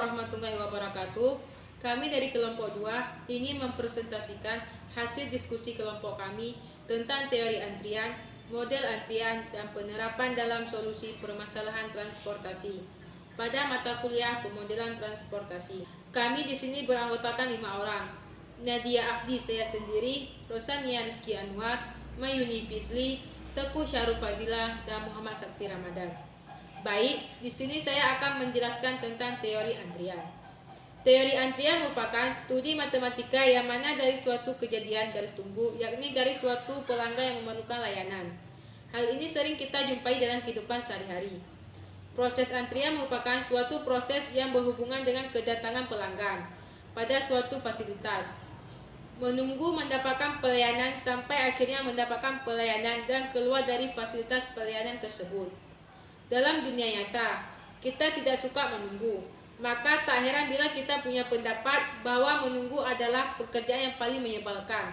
warahmatullahi wabarakatuh. Kami dari kelompok 2 ingin mempresentasikan hasil diskusi kelompok kami tentang teori antrian, model antrian, dan penerapan dalam solusi permasalahan transportasi pada mata kuliah pemodelan transportasi. Kami di sini beranggotakan 5 orang. Nadia Afdi saya sendiri, Rosania Rizky Anwar, Mayuni Fizli, Teguh Syarul Fazila, dan Muhammad Sakti Ramadan. Baik, di sini saya akan menjelaskan tentang teori antrian. Teori antrian merupakan studi matematika yang mana dari suatu kejadian garis tunggu, yakni garis suatu pelanggan yang memerlukan layanan. Hal ini sering kita jumpai dalam kehidupan sehari-hari. Proses antrian merupakan suatu proses yang berhubungan dengan kedatangan pelanggan pada suatu fasilitas. Menunggu mendapatkan pelayanan sampai akhirnya mendapatkan pelayanan dan keluar dari fasilitas pelayanan tersebut. Dalam dunia nyata, kita tidak suka menunggu. Maka tak heran bila kita punya pendapat bahwa menunggu adalah pekerjaan yang paling menyebalkan.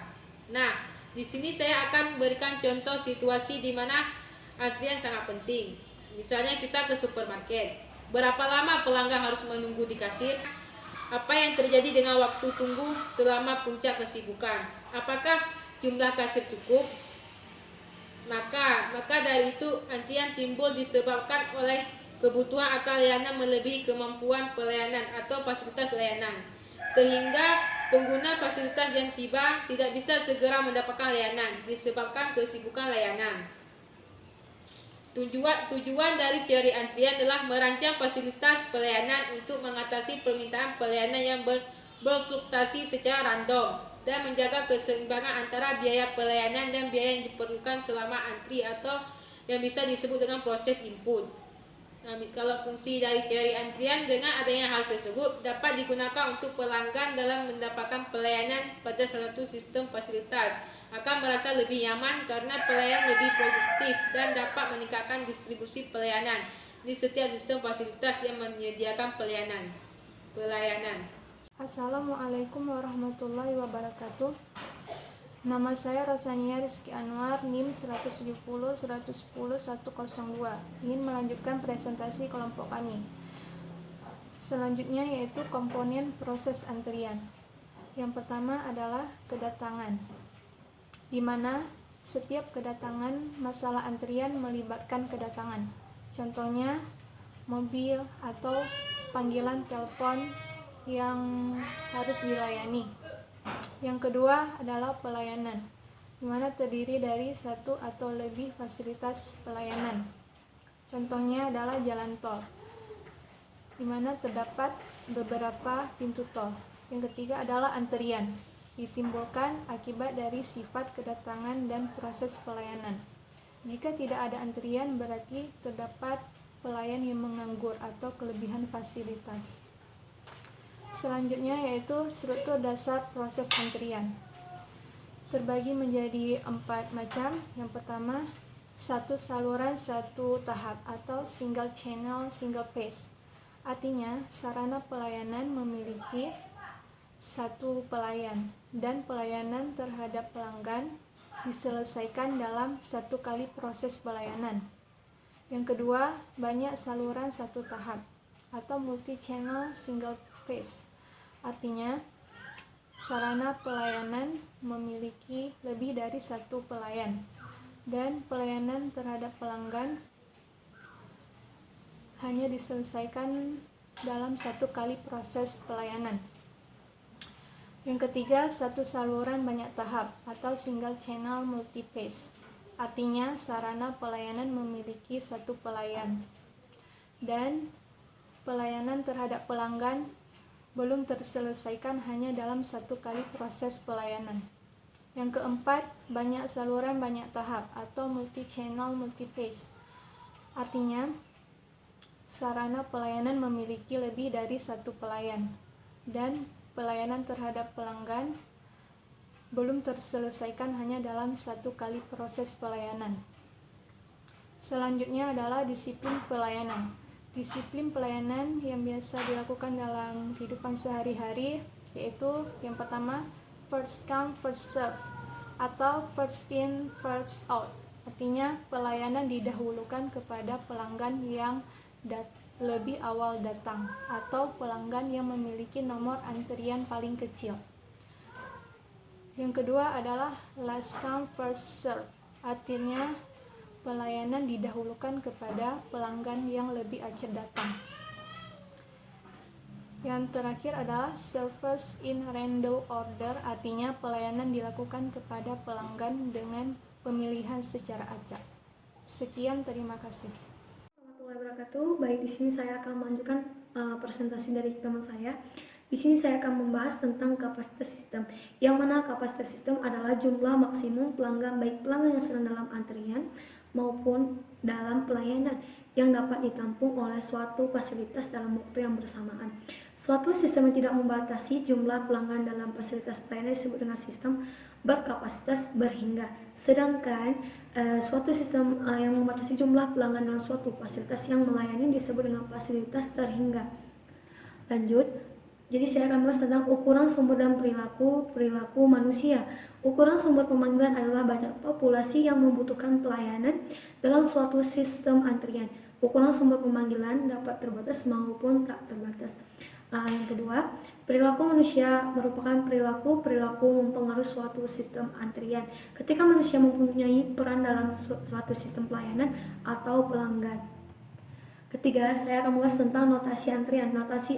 Nah, di sini saya akan berikan contoh situasi di mana antrian sangat penting. Misalnya kita ke supermarket. Berapa lama pelanggan harus menunggu di kasir? Apa yang terjadi dengan waktu tunggu selama puncak kesibukan? Apakah jumlah kasir cukup? Maka dari itu antrian timbul disebabkan oleh kebutuhan akan layanan melebihi kemampuan pelayanan atau fasilitas layanan, sehingga pengguna fasilitas yang tiba tidak bisa segera mendapatkan layanan disebabkan kesibukan layanan. Tujuan dari teori antrian adalah merancang fasilitas pelayanan untuk mengatasi permintaan pelayanan yang berfluktuasi secara random dan menjaga keseimbangan antara biaya pelayanan dan biaya yang diperlukan selama antri atau yang bisa disebut dengan proses input. Kalau fungsi dari teori antrian, dengan adanya hal tersebut dapat digunakan untuk pelanggan dalam mendapatkan pelayanan pada salah satu sistem fasilitas akan merasa lebih nyaman karena pelayanan lebih produktif dan dapat meningkatkan distribusi pelayanan di setiap sistem fasilitas yang menyediakan pelayanan. Assalamualaikum warahmatullahi wabarakatuh. Nama saya Rosania Rizky Anwar, NIM 170-110-102. Ingin melanjutkan presentasi kelompok kami. Selanjutnya yaitu komponen proses antrian. Yang pertama adalah kedatangan, di mana setiap kedatangan masalah antrian melibatkan kedatangan. Contohnya mobil atau panggilan telepon yang harus dilayani. Yang kedua adalah pelayanan, di mana terdiri dari satu atau lebih fasilitas pelayanan. Contohnya adalah jalan tol, di mana terdapat beberapa pintu tol. Yang ketiga adalah antrian, ditimbulkan akibat dari sifat kedatangan dan proses pelayanan. Jika tidak ada antrian, berarti terdapat pelayan yang menganggur atau kelebihan fasilitas. Selanjutnya yaitu struktur dasar proses antrian. Terbagi menjadi 4 macam. Yang pertama, satu saluran satu tahap atau single channel single phase. Artinya, sarana pelayanan memiliki satu pelayan dan pelayanan terhadap pelanggan diselesaikan dalam satu kali proses pelayanan. Yang kedua, banyak saluran satu tahap atau multi channel single phase. Artinya, sarana pelayanan memiliki lebih dari satu pelayan dan pelayanan terhadap pelanggan hanya diselesaikan dalam satu kali proses pelayanan. Yang ketiga, satu saluran banyak tahap atau single channel multi phase. Artinya, sarana pelayanan memiliki satu pelayan dan pelayanan terhadap pelanggan belum terselesaikan hanya dalam satu kali proses pelayanan. Yang keempat, banyak saluran banyak tahap atau multi channel multi phase. Artinya, sarana pelayanan memiliki lebih dari satu pelayan dan pelayanan terhadap pelanggan belum terselesaikan hanya dalam satu kali proses pelayanan. Selanjutnya adalah disiplin pelayanan. Disiplin pelayanan yang biasa dilakukan dalam kehidupan sehari-hari yaitu yang pertama, first come first serve atau first in first out. Artinya pelayanan didahulukan kepada pelanggan yang lebih awal datang atau pelanggan yang memiliki nomor antrian paling kecil. Yang kedua adalah last come first serve, artinya pelayanan didahulukan kepada pelanggan yang lebih akhir datang. Yang terakhir adalah service in random order, artinya pelayanan dilakukan kepada pelanggan dengan pemilihan secara acak. Sekian, terima kasih. Warahmatullahi wabarakatuh. Baik, di sini saya akan melanjutkan presentasi dari teman saya. Di sini saya akan membahas tentang kapasitas sistem, yang mana kapasitas sistem adalah jumlah maksimum pelanggan, baik pelanggan yang sedang dalam antrian maupun dalam pelayanan, yang dapat ditampung oleh suatu fasilitas dalam waktu yang bersamaan. Suatu sistem yang tidak membatasi jumlah pelanggan dalam fasilitas pelayanan disebut dengan sistem berkapasitas berhingga. Sedangkan suatu sistem yang membatasi jumlah pelanggan dalam suatu fasilitas yang melayani disebut dengan fasilitas terhingga. Lanjut, jadi saya akan bahas tentang ukuran sumber dan perilaku manusia. Ukuran sumber pemanggilan adalah banyak populasi yang membutuhkan pelayanan dalam suatu sistem antrian. Ukuran sumber pemanggilan dapat terbatas maupun tak terbatas. Yang kedua, perilaku manusia merupakan perilaku mempengaruhi suatu sistem antrian. Ketika manusia mempunyai peran dalam suatu sistem pelayanan atau pelanggan. Ketiga, saya akan membahas tentang notasi antrian. Notasi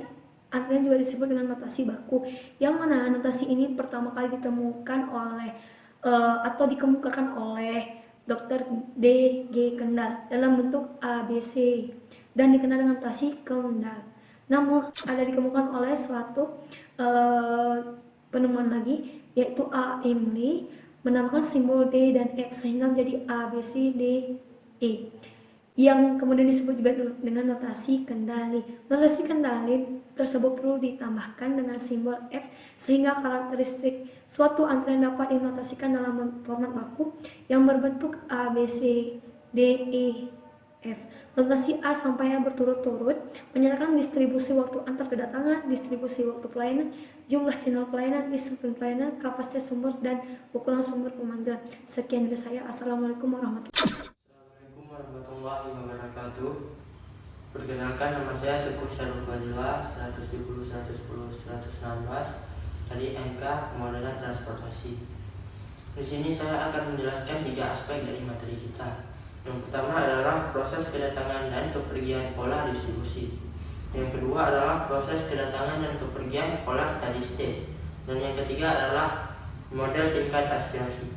antrian juga disebut dengan notasi baku, yang mana notasi ini pertama kali ditemukan oleh atau dikemukakan oleh Dr. D.G. Kendall dalam bentuk ABC dan dikenal dengan notasi Kendall. Namun ada dikemukakan oleh suatu penemuan lagi, yaitu A. Emily, menambahkan simbol D dan X sehingga menjadi A, B, C, D, E, yang kemudian disebut juga dengan notasi kendali. Notasi kendali tersebut perlu ditambahkan dengan simbol F sehingga karakteristik suatu antrian dapat dinotasikan dalam format baku yang berbentuk A, B, C, D, E, F. Notasi A sampai A berturut-turut menyatakan distribusi waktu antar kedatangan, distribusi waktu pelayanan, jumlah channel pelayanan, disiplin pelayanan, kapasitas sumber, dan ukuran sumber pemanggilan. Sekian dari saya. Assalamualaikum warahmatullahi wabarakatuh. Perkenalkan, nama saya Teguh Syarul Fadilah, 170, 110, 116 dari MK Pemodelan Transportasi. Di sini saya akan menjelaskan 3 aspek dari materi kita. Yang pertama adalah proses kedatangan dan kepergian pola distribusi. Yang kedua adalah proses kedatangan dan kepergian pola steady state. Dan yang ketiga adalah model tingkat aspirasi.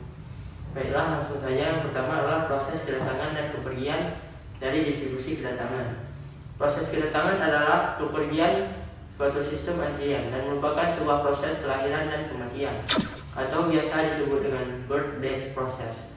Baiklah, langsung saja. Yang pertama adalah proses kedatangan dan kepergian dari distribusi kedatangan. Proses kedatangan adalah kepergian suatu sistem antrian dan merupakan sebuah proses kelahiran dan kematian, atau biasa disebut dengan birth-death process.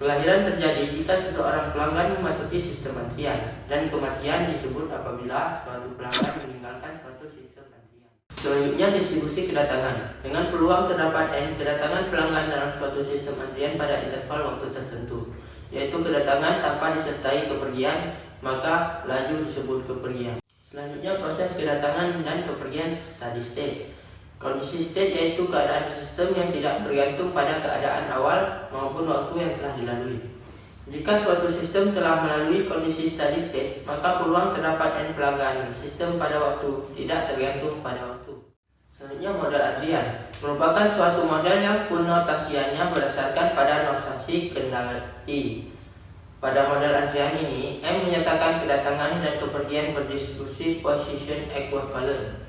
Kelahiran terjadi jika seseorang pelanggan memasuki sistem antrian, dan kematian disebut apabila suatu pelanggan meninggalkan suatu sistem antrian. Selanjutnya, distribusi kedatangan. Dengan peluang terdapat N kedatangan pelanggan dalam suatu sistem antrian pada interval waktu tertentu, yaitu kedatangan tanpa disertai kepergian, maka laju disebut kepergian. Selanjutnya, proses kedatangan dan kepergian steady state. Kondisi state yaitu keadaan sistem yang tidak bergantung pada keadaan awal maupun waktu yang telah dilalui. Jika suatu sistem telah melalui kondisi steady state, maka peluang terdapat N pelanggan sistem pada waktu tidak tergantung pada waktu. Selanjutnya, model antrian merupakan suatu model yang penotasiannya berdasarkan pada notasi kendali. Pada model antrian ini, M menyatakan kedatangan dan kepergian berdistribusi position equivalent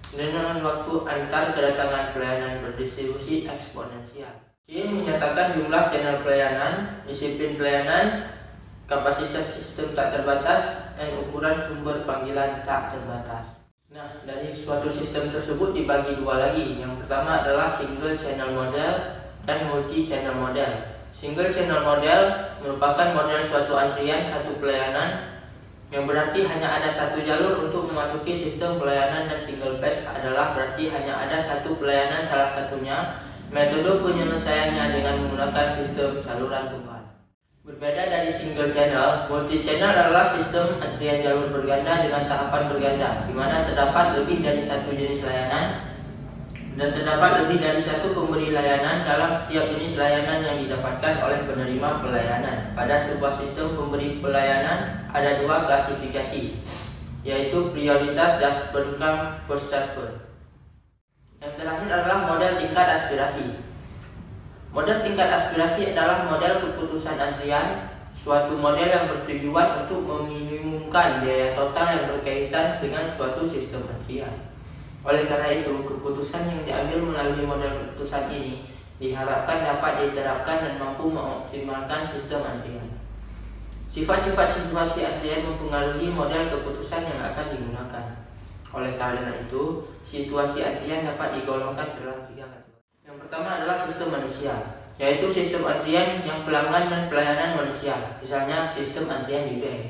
dengan waktu antar kedatangan pelayanan berdistribusi eksponensial. C menyatakan jumlah channel pelayanan, disiplin pelayanan, kapasitas sistem tak terbatas, dan ukuran sumber panggilan tak terbatas. Nah, dari suatu sistem tersebut dibagi 2 lagi. Yang pertama adalah single channel model dan multi channel model. Single channel model merupakan model suatu antrian satu pelayanan, yang berarti hanya ada satu jalur untuk memasuki sistem pelayanan, dan single phase adalah berarti hanya ada satu pelayanan salah satunya. Metode penyelesaiannya dengan menggunakan sistem saluran tunggal. Berbeda dari single channel, multi channel adalah sistem antrian jalur berganda dengan tahapan berganda, di mana terdapat lebih dari satu jenis layanan dan terdapat lebih dari satu pemberi layanan dalam setiap jenis layanan yang didapatkan oleh penerima pelayanan. Pada sebuah sistem pemberi pelayanan ada 2 klasifikasi, yaitu prioritas dashboard come first server. Yang terakhir adalah model tingkat aspirasi. Model tingkat aspirasi adalah model keputusan antrian, suatu model yang bertujuan untuk meminimumkan biaya total yang berkaitan dengan suatu sistem antrian. Oleh karena itu, keputusan yang diambil melalui model keputusan ini diharapkan dapat diterapkan dan mampu mengoptimalkan sistem antrian. Sifat-sifat situasi antrian mempengaruhi model keputusan yang akan digunakan. Oleh karena itu, situasi antrian dapat digolongkan dalam 3 kategori. Yang pertama adalah sistem manusia, yaitu sistem antrian yang pelanggan dan pelayanan manusia, misalnya sistem antrian di bank.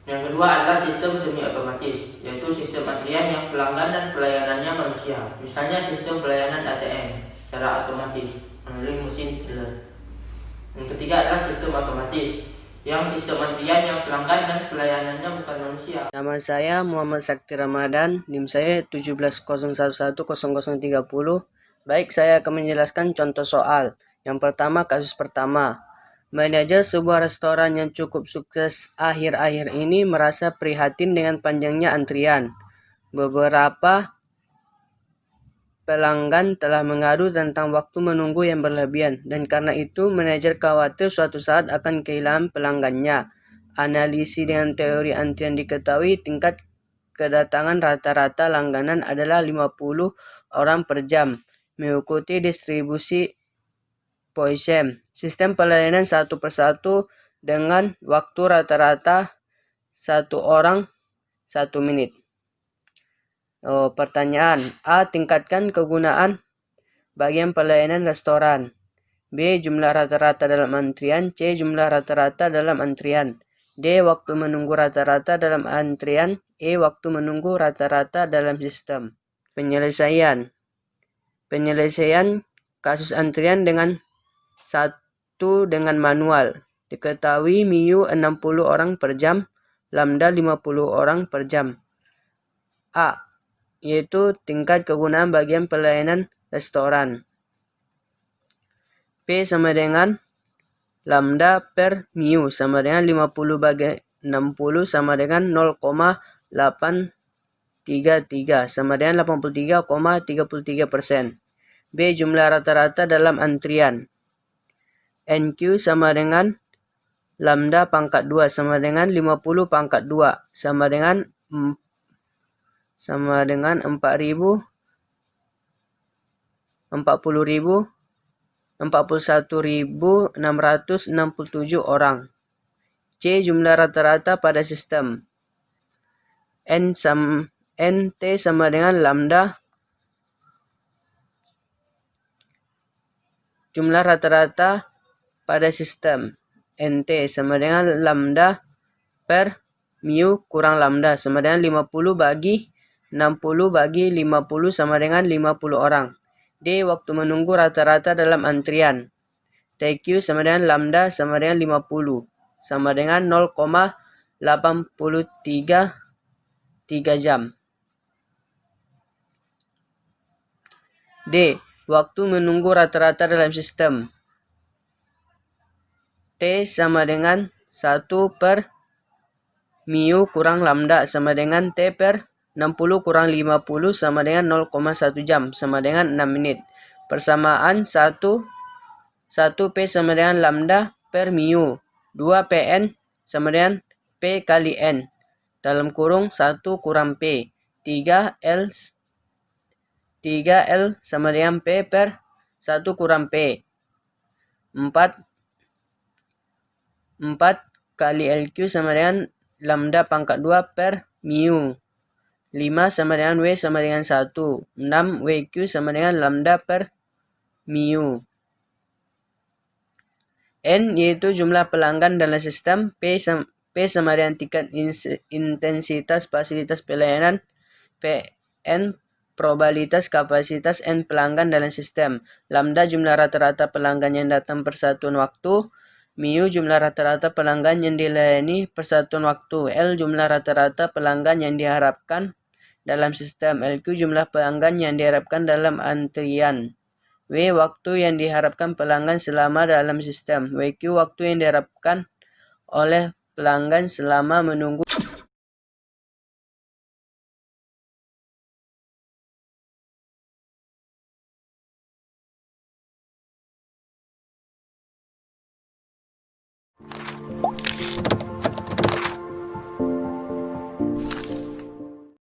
Yang kedua adalah sistem semi otomatis, yaitu sistem antrian yang pelanggan dan pelayanannya manusia, misalnya sistem pelayanan ATM secara otomatis melalui mesin teller. Yang ketiga adalah sistem otomatis, yang sistem antrian yang pelanggan dan pelayanannya bukan manusia. Nama saya Muhammad Sakti Ramadan, NIM saya 17011030. Baik, saya akan menjelaskan contoh soal. Yang pertama, kasus pertama. Manajer sebuah restoran yang cukup sukses akhir-akhir ini merasa prihatin dengan panjangnya antrian. Beberapa pelanggan telah mengadu tentang waktu menunggu yang berlebihan, dan karena itu manajer khawatir suatu saat akan kehilangan pelanggannya. Analisis dengan teori antrian diketahui tingkat kedatangan rata-rata langganan adalah 50 orang per jam, mengikuti distribusi Poisson. Sistem pelayanan 1 per 1 dengan waktu rata-rata 1 orang 1 menit. Pertanyaan A. Tingkatkan kegunaan bagian pelayanan restoran. B. Jumlah rata-rata dalam antrian. C. Jumlah rata-rata dalam antrian. D. Waktu menunggu rata-rata dalam antrian. E. Waktu menunggu rata-rata dalam sistem. Penyelesaian kasus antrian dengan 1 dengan manual. Diketahui MIU 60 orang per jam, lambda 50 orang per jam. A. Yaitu tingkat kegunaan bagian pelayanan restoran. P sama dengan lambda per MIU sama dengan 50 bagi 60 sama dengan 0,833 sama dengan 83,33%. B. Jumlah rata-rata dalam antrian. NQ sama dengan lambda pangkat 2 sama dengan 50 pangkat 2 sama dengan 41.000 41.667 orang. C. Jumlah rata-rata pada sistem. NT sama dengan lambda jumlah rata-rata pada sistem. NT sama dengan lambda per MIU kurang lambda sama dengan 50 bagi 60 bagi 50 sama dengan 50 orang. D. Waktu menunggu rata-rata dalam antrian. TQ sama dengan lambda sama dengan 50 sama dengan 0,833 jam. D. Waktu menunggu rata-rata dalam sistem. T sama dengan 1 per MIU kurang lambda sama dengan T per 60 kurang 50 sama dengan 0,1 jam sama dengan 6 menit. Persamaan 1 P sama dengan lambda per MIU. 2 PN sama dengan P kali N. Dalam kurung 1 kurang P. 3L sama dengan P per 1 kurang P. 4 kali LQ sama dengan lambda pangkat 2 per MIU. 5 sama dengan W sama dengan 1. 6 WQ sama dengan lambda per MIU. N yaitu jumlah pelanggan dalam sistem. P sama dengan tingkat intensitas fasilitas pelayanan. N probabilitas kapasitas N pelanggan dalam sistem. Lambda jumlah rata-rata pelanggan yang datang per satuan waktu. MIU jumlah rata-rata pelanggan yang dilayani per satuan waktu. L jumlah rata-rata pelanggan yang diharapkan dalam sistem. LQ jumlah pelanggan yang diharapkan dalam antrian. W waktu yang diharapkan pelanggan selama dalam sistem. WQ waktu yang diharapkan oleh pelanggan selama menunggu